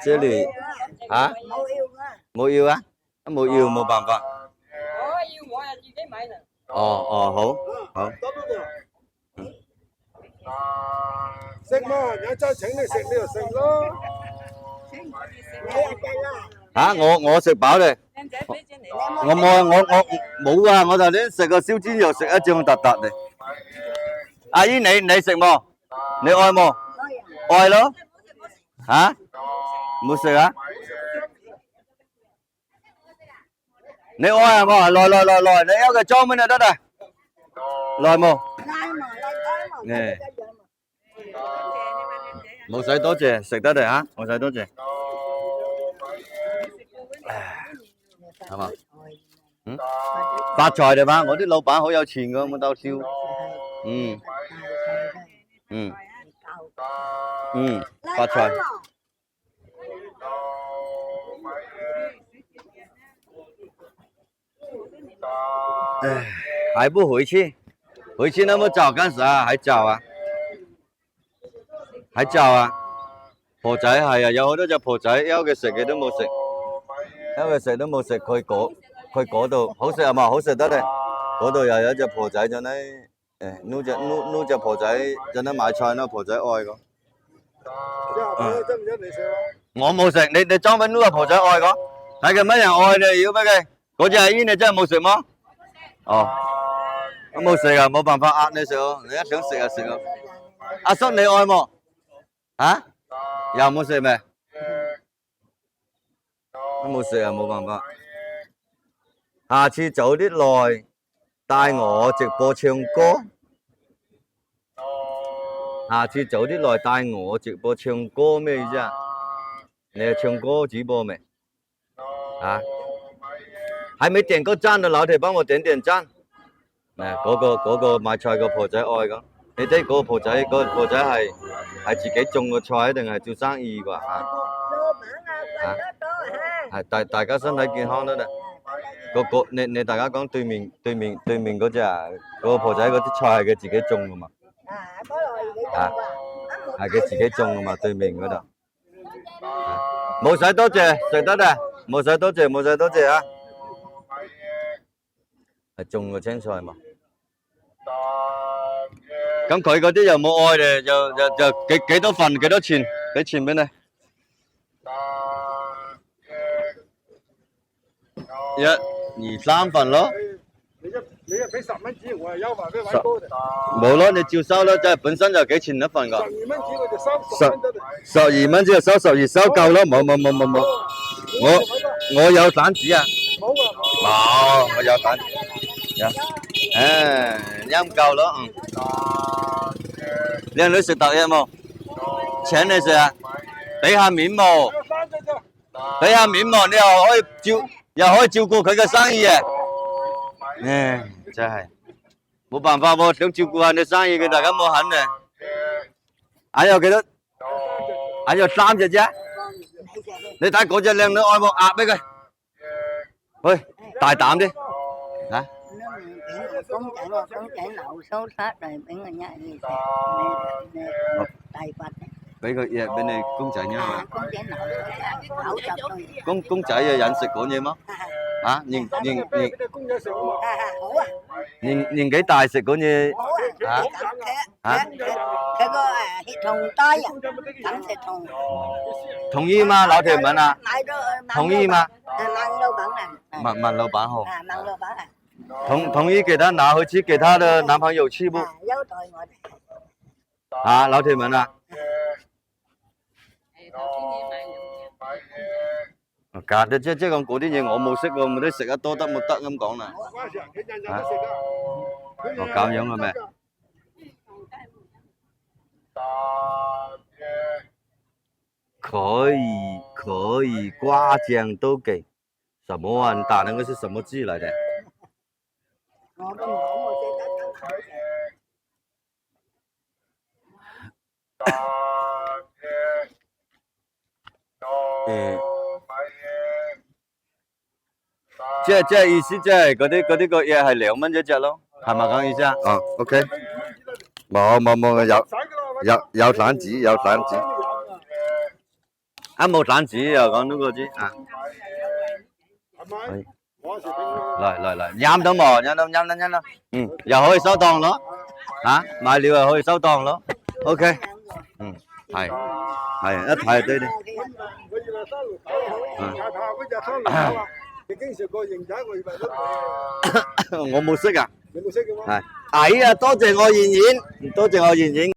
這裏嚇冇要啊？冇要冇辦法。要我就自己買啦。好。食嘛，有周請你食你就食咯。我食飽咧。靚仔俾錢你。我冇啊！我頭先食個燒豬肉，食一張突突嘅。阿姨你食冇？你愛冇？愛咯。嚇？冇食啊？你愛係冇？來，你有個裝俾你得啦。來冇？誒，冇使多謝，食得嚟嚇，冇使多謝。係嘛？發財嚟嘛？我啲老闆好有錢㗎，冇兜燒。發財。還不回去？回去那麼早幹啥？還早啊？婆仔係啊，有好多隻婆仔，有嘅食嘅都冇食，佢嗰度好食係嘛？好食得咧，嗰度又有一隻婆仔在那，擼隻婆仔在那買菜，那婆仔愛個。我冇食，你裝俾擼個婆仔愛個，睇佢乜人愛你，如果俾佢嗰隻阿姨你真係冇食麼？我冇食啊，冇辦法呃你食哦，你一想食就食哦。阿叔你愛冇？啊？又冇食咩？都冇食啊，冇辦法。下次早啲來帶我直播唱歌。下次早啲來帶我直播唱歌咩意思啊？你係唱歌直播沒？啊？還沒點個讚的老鐵幫我點點讚。嗰個買菜個婆仔愛咁，你睇嗰個婆仔係自己種個菜定係做生意啩？大家身體健康得啦。你大家講對面嗰隻啊，嗰個婆仔嗰啲菜係佢自己種噶嘛？係佢自己種噶嘛？對面嗰度。冇使多謝，食得啦，冇使多謝啊！係種個青菜嘛。咁佢嗰啲又冇愛咧，就幾多份幾多錢？俾錢俾你。1、2、3份咯。你俾10蚊紙，我係優惠俾位哥哋。冇咯，你照收啦，即係本身就幾錢一份噶。12蚊紙我就收10蚊得嚟。12蚊紙就收12，收夠咯，冇。我有散紙啊。冇，我有散紙。有。啱夠咯。靚女食特嘢冇？請你食啊！俾下面冇？俾下面冇，你又可以照顧佢嘅生意啊！真係冇辦法喎，想照顧下你生意嘅，大家冇肯嘅。還有幾多？還有3隻啫。你睇嗰隻靚女愛冇壓俾佢？喂，大膽啲嚇！公仔扭收殺嚟俾我一嘢食，你大發嘅。俾個嘢俾你公仔啫嘛。公仔扭收殺，90對。公仔嘅飲食講嘢嗎？嚇，年紀大食講嘢嚇嚇。佢個血糖低啊，飲食同。同意嗎，老鐵們啊？同意嗎？問老闆好。問老闆啊。同意給他拿回去，給他的男朋友去不？優待我哋。啊，老鐵們啊！假嘅即係講嗰啲嘢我冇識喎，冇得食得多得冇得咁講啦。咁樣嘅咩？可以，瓜醬都給。什麼啊？你打那個是什麼字來的？我都冇，我記得真好食。即係意思，即係嗰啲個嘢係2蚊一隻咯，係咪咁意思啊？OK。冇，有散紙。冇散紙啊，講到個紙啊，係咪係？我食冰咯。嚟，飲到冇？飲啦，又可以收檔咯，嚇，買料又可以收檔咯，OK，係，一排隊啲，我以為三六九好，太怕嗰隻三六九啊！你經常過認仔，我以為都我冇識啊，你冇識嘅咩？係，哎呀，多謝我現演，多謝我現演。